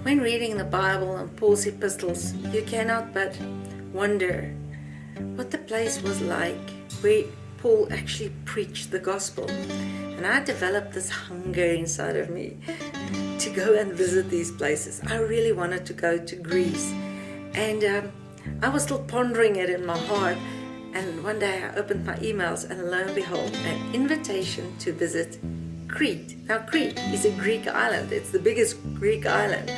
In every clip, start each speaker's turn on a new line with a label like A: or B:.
A: When reading the Bible and Paul's epistles, you cannot but wonder what the place was like where Paul actually preached the gospel. And I developed this hunger inside of me to go and visit these places. I really wanted to go to Greece, and I was still pondering it in my heart. And one day I opened my emails, and lo and behold, an invitation to visit Crete. Now Crete is a Greek island. It's the biggest Greek island.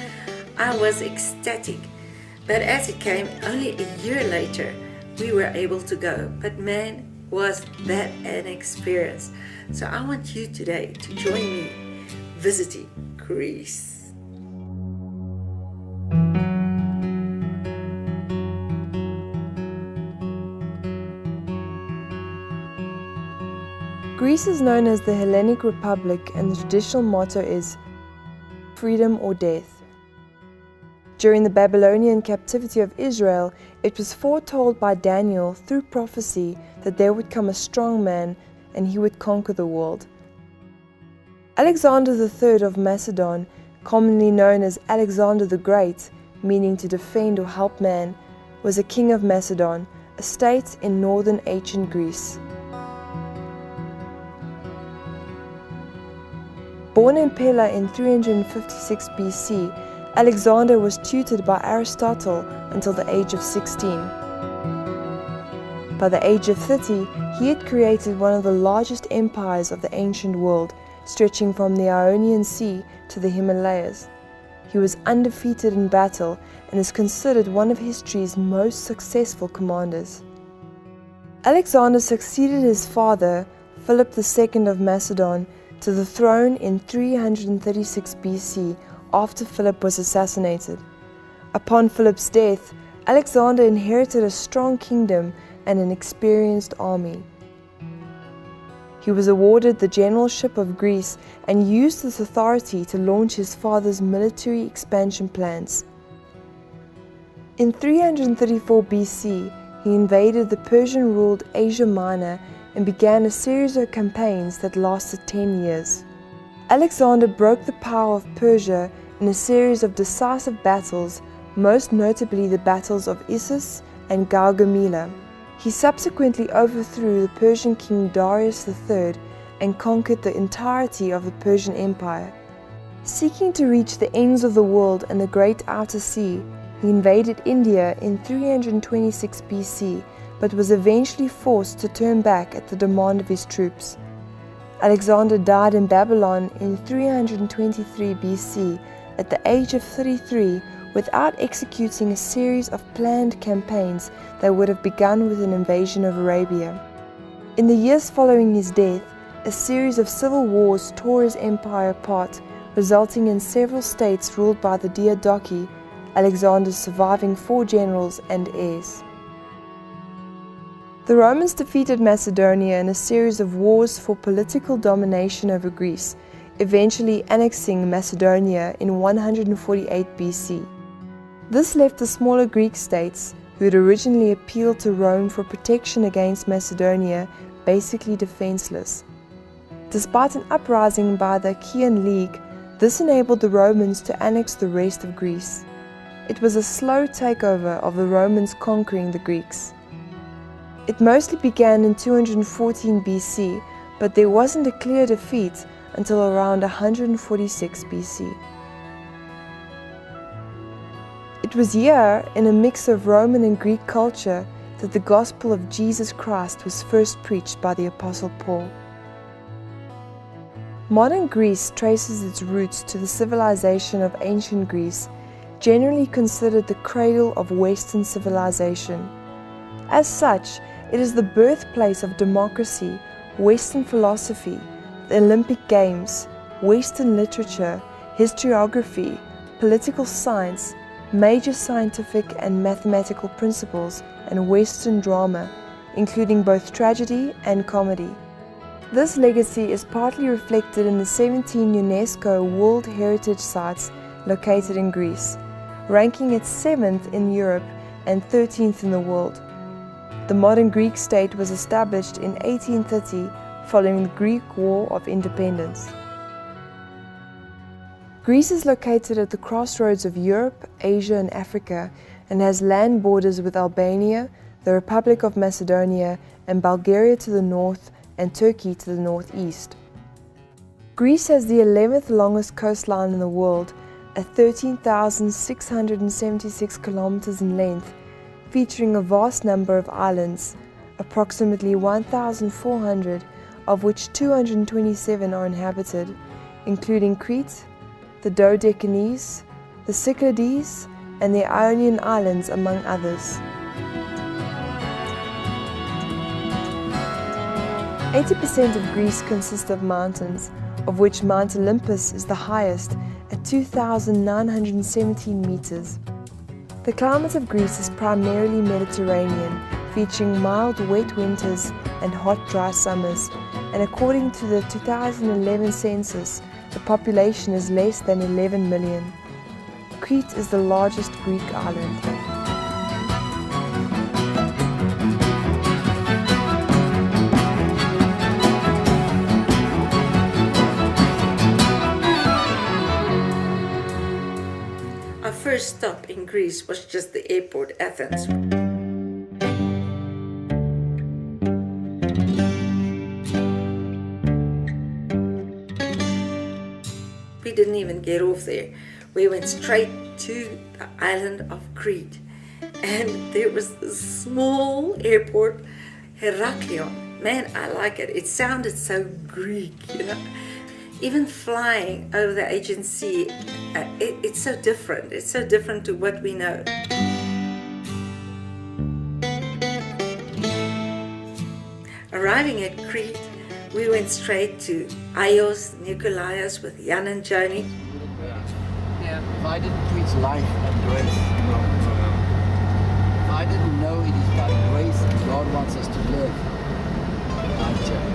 A: I was ecstatic, but as it came, only a year later we were able to go. But man, was that an experience. So I want you today to join me visiting Greece.
B: Greece is known as the Hellenic Republic, and the traditional motto is freedom or death. During the Babylonian captivity of Israel, it was foretold by Daniel through prophecy that there would come a strong man and he would conquer the world. Alexander III of Macedon, commonly known as Alexander the Great, meaning to defend or help man, was a king of Macedon, a state in northern ancient Greece. Born in Pella in 356 BC, Alexander was tutored by Aristotle until the age of 16. By the age of 30, he had created one of the largest empires of the ancient world, stretching from the Ionian Sea to the Himalayas. He was undefeated in battle and is considered one of history's most successful commanders. Alexander succeeded his father, Philip II of Macedon, to the throne in 336 BC after Philip was assassinated. Upon Philip's death, Alexander inherited a strong kingdom and an experienced army. He was awarded the generalship of Greece and used this authority to launch his father's military expansion plans. In 334 BC, he invaded the Persian-ruled Asia Minor and began a series of campaigns that lasted 10 years. Alexander broke the power of Persia in a series of decisive battles, most notably the battles of Issus and Gaugamela. He subsequently overthrew the Persian king Darius III and conquered the entirety of the Persian Empire. Seeking to reach the ends of the world and the great outer sea, he invaded India in 326 BC, but was eventually forced to turn back at the demand of his troops. Alexander died in Babylon in 323 BC at the age of 33 without executing a series of planned campaigns that would have begun with an invasion of Arabia. In the years following his death, a series of civil wars tore his empire apart, resulting in several states ruled by the Diadochi, Alexander's surviving 4 generals and heirs. The Romans defeated Macedonia in a series of wars for political domination over Greece, eventually annexing Macedonia in 148 BC. This left the smaller Greek states, who had originally appealed to Rome for protection against Macedonia, basically defenseless. Despite an uprising by the Achaean League, this enabled the Romans to annex the rest of Greece. It was a slow takeover of the Romans conquering the Greeks. It mostly began in 214 BC, but there wasn't a clear defeat until around 146 BC. It was here, in a mix of Roman and Greek culture, that the gospel of Jesus Christ was first preached by the Apostle Paul. Modern Greece traces its roots to the civilization of ancient Greece, generally considered the cradle of Western civilization. As such, it is the birthplace of democracy, Western philosophy, the Olympic Games, Western literature, historiography, political science, major scientific and mathematical principles, and Western drama, including both tragedy and comedy. This legacy is partly reflected in the 17 UNESCO World Heritage Sites located in Greece, ranking it 7th in Europe and 13th in the world. The modern Greek state was established in 1830 following the Greek War of Independence. Greece is located at the crossroads of Europe, Asia and Africa and has land borders with Albania, the Republic of Macedonia and Bulgaria to the north and Turkey to the northeast. Greece has the 11th longest coastline in the world at 13,676 kilometers in length, featuring a vast number of islands, approximately 1,400 of which 227 are inhabited, including Crete, the Dodecanese, the Cyclades, and the Ionian Islands, among others. 80% of Greece consists of mountains, of which Mount Olympus is the highest at 2,917 meters. The climate of Greece is primarily Mediterranean, featuring mild wet winters and hot dry summers, and according to the 2011 census, the population is less than 11 million. Crete is the largest Greek island.
A: Our first stop in Greece was just the airport, Athens. We didn't even get off there. We went straight to the island of Crete. And there was this small airport, Heraklion. Man, I like it. It sounded so Greek, you know. Even flying over the Aegean Sea, it's so different. It's so different to what we know. Arriving at Crete, we went straight to Ios, Nikolaios with Jan and Joni.
C: Yeah. If I didn't preach life and grace, if I didn't know it is by grace and God wants us to live, I'd joke.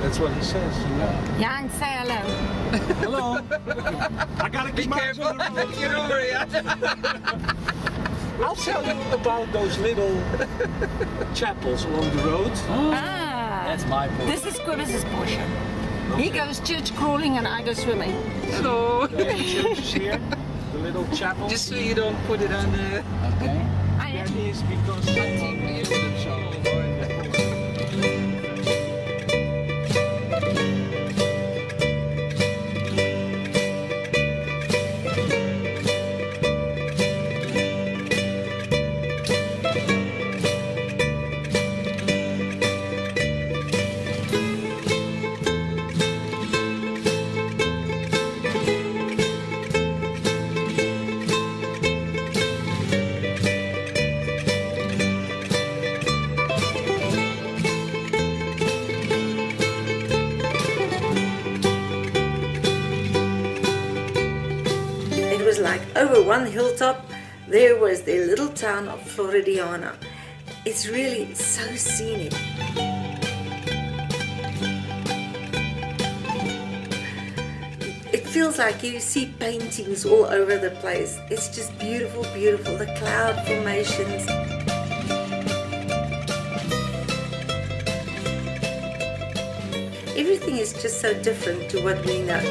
D: That's what he says, you know.
E: Yeah, and say hello.
D: Hello. I gotta keep my eyes on the road.
E: Get over here.
D: I'll tell you about those little chapels along the road.
C: That's my point.
E: This is Cobus's portion. He goes church crawling and I go swimming.
D: So, the churches here, the little chapels.
F: Just so you don't put it on the...
C: Okay.
D: That is because
A: was like over one hilltop, there was the little town of Floridiana. It's really so scenic. It feels like you see paintings all over the place. It's just beautiful, beautiful. The cloud formations. Everything is just so different to what we know.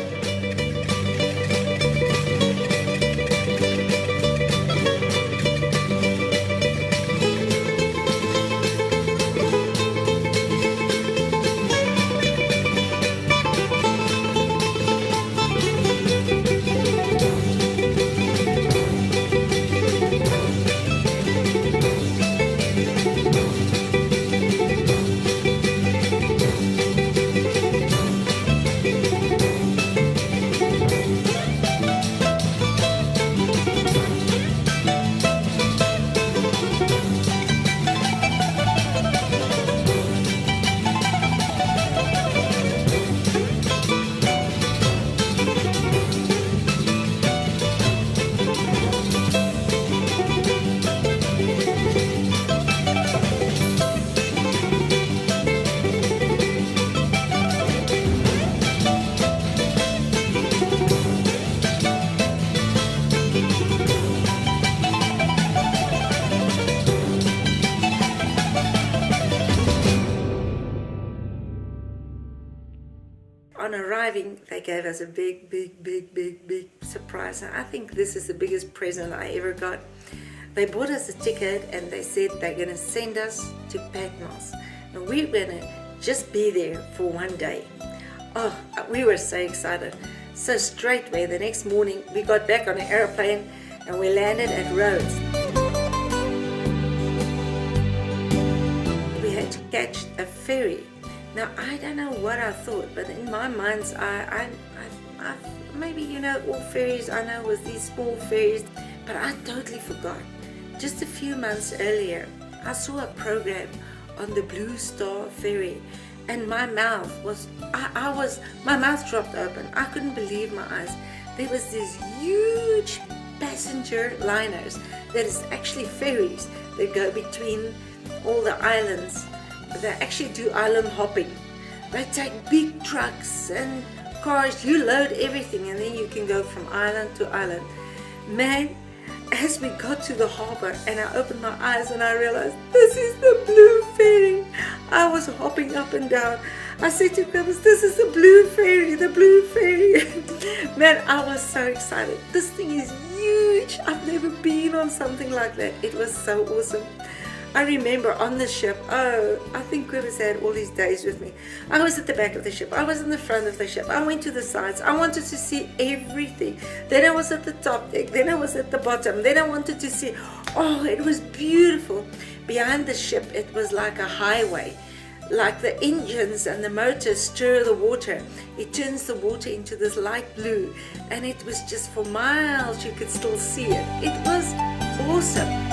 A: arriving, they gave us a big surprise. And I think this is the biggest present I ever got. They bought us a ticket and they said they're going to send us to Patmos. And we're going to just be there for one day. Oh, we were so excited. So straightway, the next morning, we got back on an airplane and we landed at Rhodes. We had to catch a ferry. Now, I don't know what I thought, but in my mind's eye, I maybe, you know, all ferries I know was these small ferries, but I totally forgot. Just a few months earlier, I saw a program on the Blue Star ferry, and my mouth my mouth dropped open. I couldn't believe my eyes. There was these huge passenger liners that is actually ferries that go between all the islands. They actually do island hopping. They take big trucks and cars. You load everything and then you can go from island to island. Man, as we got to the harbor and I opened my eyes and I realized this is the blue ferry. I was hopping up and down. I said to Cobus, this is the blue ferry, the blue ferry. Man, I was so excited. This thing is huge. I've never been on something like that. It was so awesome. I remember on the ship, I think Cobus had all his days with me. I was at the back of the ship. I was in the front of the ship. I went to the sides. I wanted to see everything. Then I was at the top deck. Then I was at the bottom. Then I wanted to see, it was beautiful. Behind the ship, it was like a highway. Like the engines and the motors stir the water. It turns the water into this light blue. And it was just for miles, you could still see it. It was awesome.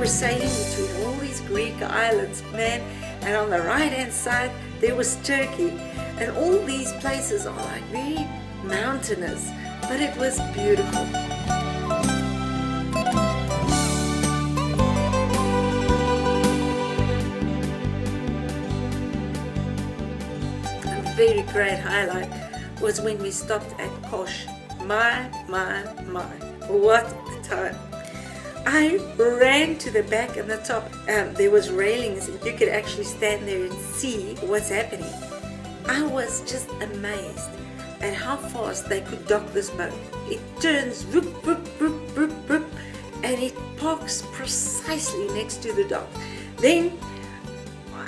A: Sailing between all these Greek islands, man, and on the right hand side there was Turkey, and all these places are like very mountainous, but it was beautiful. A very great highlight was when we stopped at Kosh. My, what a time. I ran to the back and the top. There was railings and you could actually stand there and see what's happening. I was just amazed at how fast they could dock this boat. It turns whoop, whoop, whoop, whoop, whoop, and it parks precisely next to the dock. Then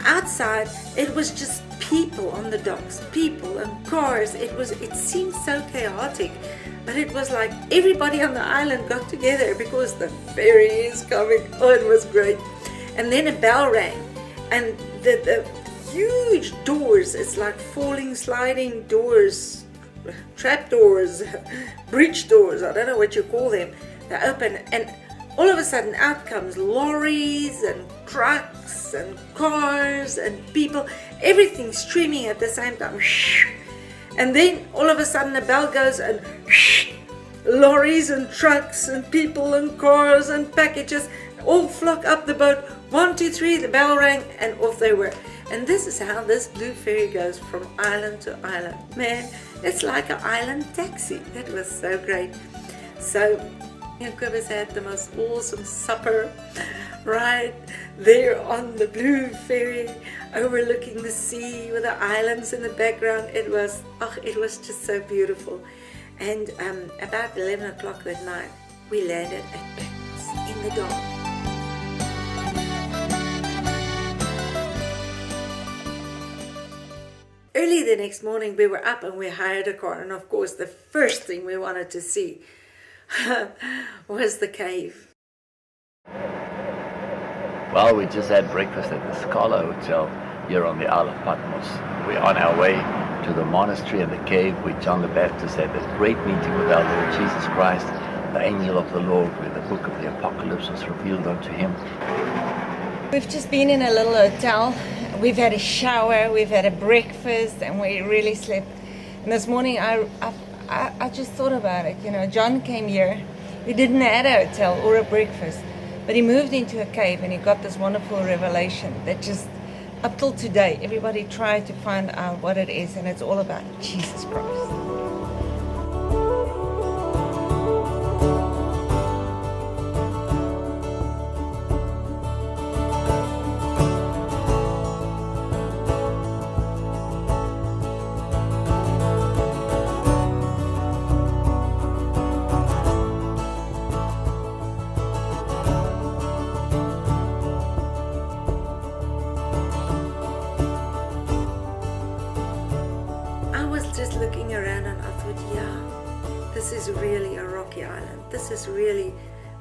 A: outside it was just people on the docks, people and cars. It seemed so chaotic. But it was like everybody on the island got together because the ferry is coming. Oh, it was great. And then a bell rang. And the huge doors, it's like falling, sliding doors, trap doors, breach doors, I don't know what you call them. They open and all of a sudden out comes lorries and trucks and cars and people, everything streaming at the same time. And then all of a sudden a bell goes and lorries and trucks and people and cars and packages all flock up the boat. 1, 2, 3, the bell rang and off they were. And this is how this blue ferry goes from island to island. Man, it's like an island taxi. That was so great. So Cobus had the most awesome supper right there on the blue ferry, overlooking the sea with the islands in the background. It was just so beautiful. And about 11 o'clock that night, we landed at Patmos in the dark. Early the next morning, we were up and we hired a car. And of course, the first thing we wanted to see was the cave.
G: Well, we just had breakfast at the Scala Hotel here on the Isle of Patmos. We're on our way to the monastery and the cave where John the Baptist had that great meeting with our Lord Jesus Christ. the angel of the Lord, where the book of the Apocalypse was revealed unto him.
E: We've just been in a little hotel. We've had a shower, we've had a breakfast, and we really slept. And this morning I just thought about it. You know, John came here. He didn't have a hotel or a breakfast, but he moved into a cave and he got this wonderful revelation that just, up till today, everybody tried to find out what it is, and it's all about Jesus Christ.
A: Just looking around, and I thought, yeah, this is really a rocky island. This is really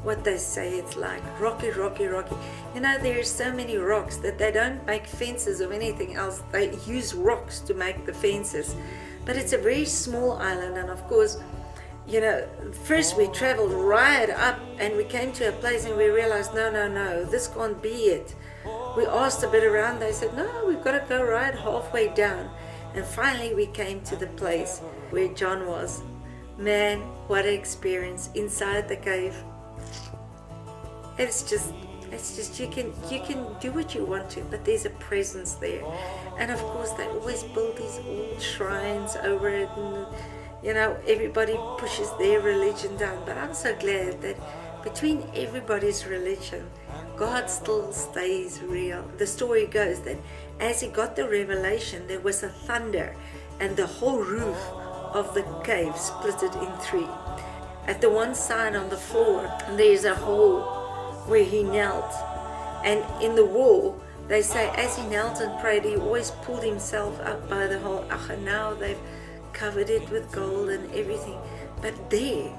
A: what they say it's like. Rocky, rocky, rocky. You know, there's so many rocks that they don't make fences or anything else. They use rocks to make the fences. But it's a very small island, and of course, you know, first we traveled right up and we came to a place and we realized, no, this can't be it. We asked a bit around, they said, no, we've got to go right halfway down. And finally we came to the place where John was. Man, what an experience inside the cave. It's just you can do what you want to, but there's a presence there. And of course they always build these old shrines over it, and you know, everybody pushes their religion down. But I'm so glad that between everybody's religion, God still stays real. The story goes that as he got the revelation, there was a thunder and the whole roof of the cave split it in three. At the one side on the floor, there's a hole where he knelt. And in the wall, they say as he knelt and prayed, he always pulled himself up by the hole. And now they've covered it with gold and everything. But there,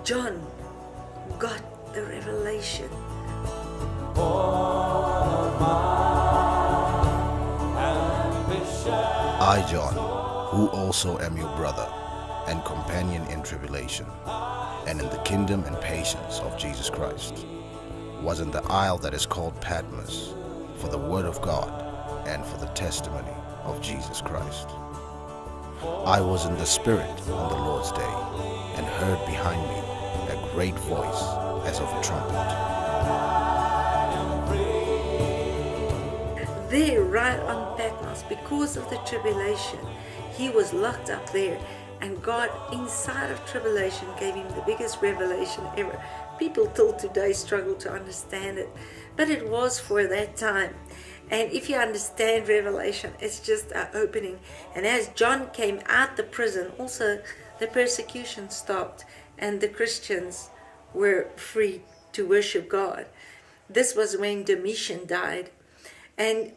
A: John got the revelation.
H: I, John, who also am your brother and companion in tribulation, and in the kingdom and patience of Jesus Christ, was in the isle that is called Patmos, for the word of God and for the testimony of Jesus Christ. I was in the Spirit on the Lord's day, and heard behind me a great voice as of a trumpet.
A: There, right on Patmos, because of the tribulation, he was locked up there, and God, inside of tribulation, gave him the biggest revelation ever. People till today struggle to understand it, but it was for that time. And if you understand revelation, it's just an opening. And as John came out the prison, also the persecution stopped, and the Christians were free to worship God. This was when Domitian died, and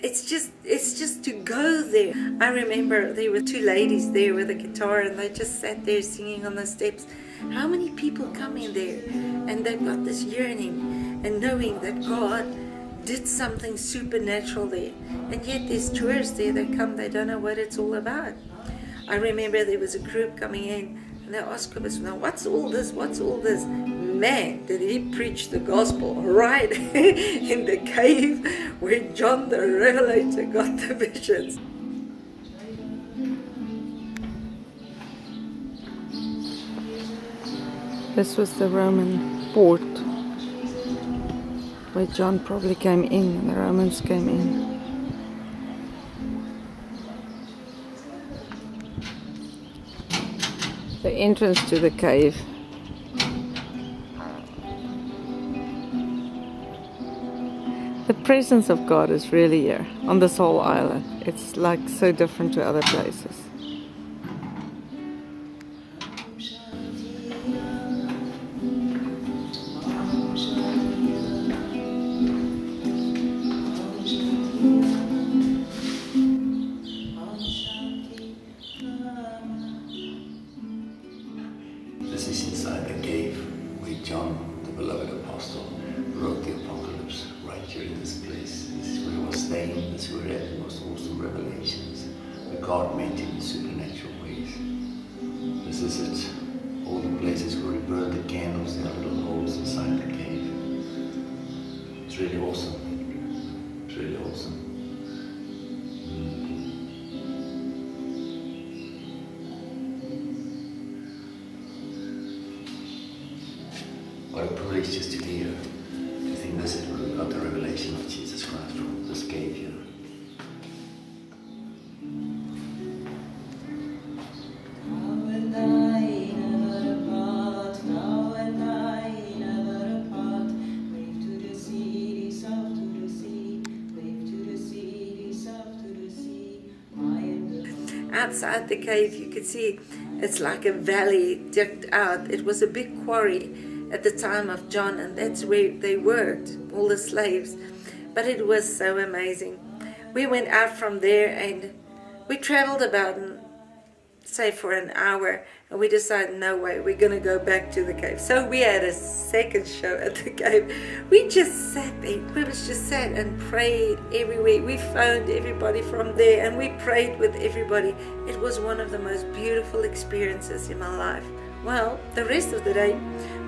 A: it's just to go there. I remember there were two ladies there with a guitar, and they just sat there singing on the steps. How many people come in there and they've got this yearning and knowing that God did something supernatural there, and yet there's tourists there that come, they don't know what it's all about. I remember there was a group coming in, and they asked us, now what's all this? What's all this? Man, did he preach the gospel right in the cave where John the Revelator got the visions.
E: This was the Roman port where John probably came in and the Romans came in. The entrance to the cave. The presence of God is really here on this whole island. It's like so different to other places.
G: This is inside the cave where John, the beloved apostle, wrote the Apocalypse right here in this place. This is where he was staying, this is where he had the most awesome revelations, where God met him in supernatural ways. This is it. all the places where he burned the candles, there are little holes inside the cave. It's really awesome. It's really awesome. What a privilege just to be here. I think this is where we got the revelation of Jesus Christ from, this cave here.
A: Outside the cave, you could see it's like a valley dipped out. It was a big quarry at the time of John, and that's where they worked, all the slaves. But it was so amazing. We went out from there and we traveled about, say, for an hour, and we decided, no way, we're going to go back to the cave. So we had a second show at the cave. We just sat there. We just sat and prayed everywhere. We phoned everybody from there and we prayed with everybody. It was one of the most beautiful experiences in my life. Well, the rest of the day,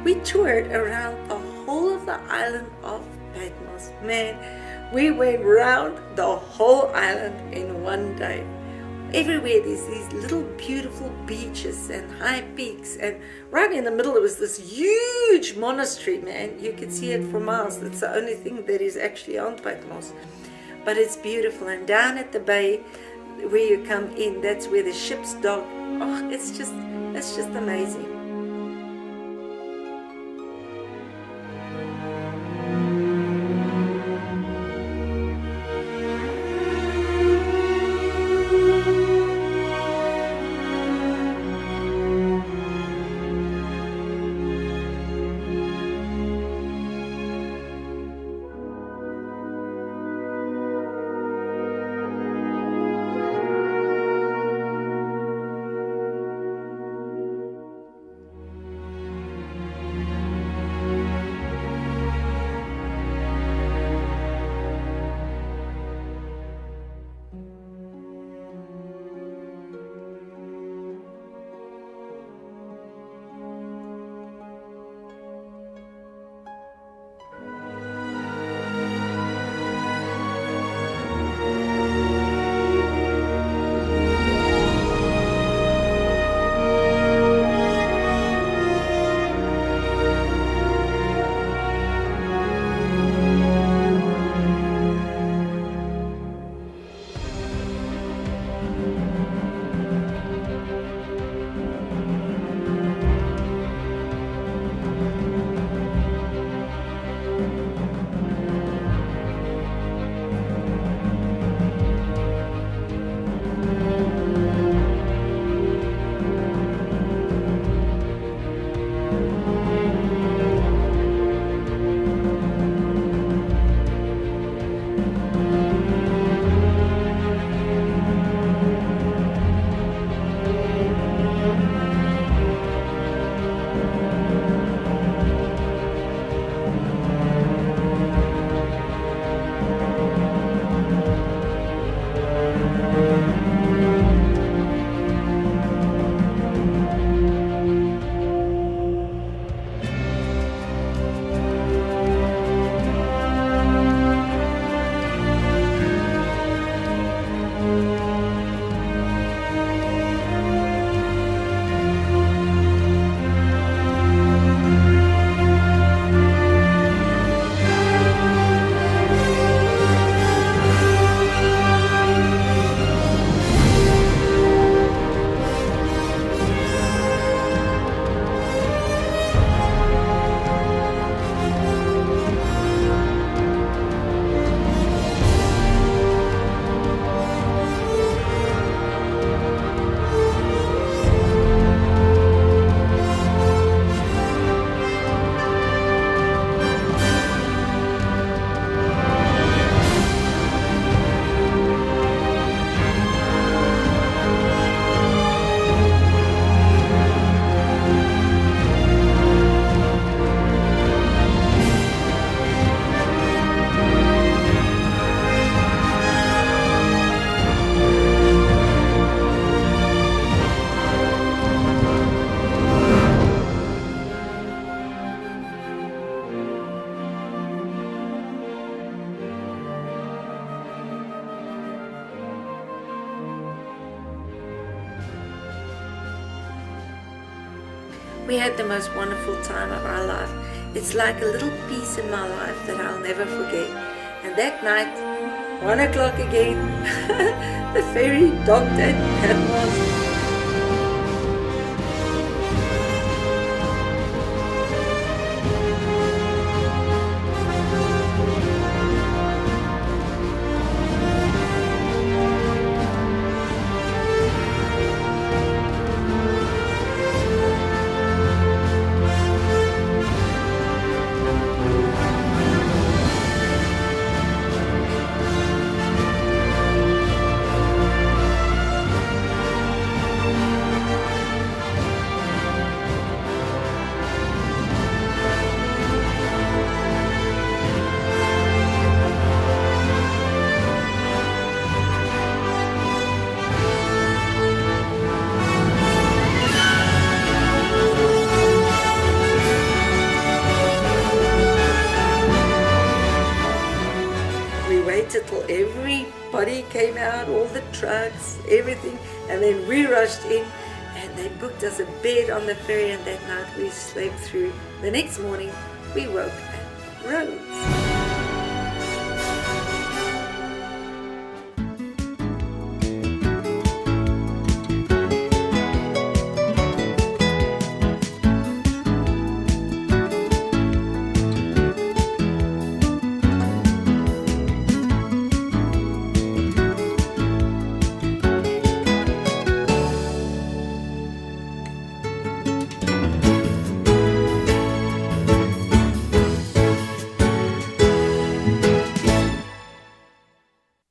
A: we toured around the whole of the island of Patmos. Man, we went round the whole island in one day. Everywhere there's these little beautiful beaches and high peaks, and right in the middle there was this huge monastery, man. You could see it for miles. It's the only thing that is actually on Patmos. But it's beautiful, and down at the bay where you come in, that's where the ships dock. Oh, it's just amazing. We had the most wonderful time of our life. It's like a little piece in my life that I'll never forget. And that night, 1 o'clock again, the ferry docked at Patmos. Till everybody came out, all the trucks, everything, and then we rushed in and they booked us a bed on the ferry, and that night we slept through. The next morning we woke at Rhodes.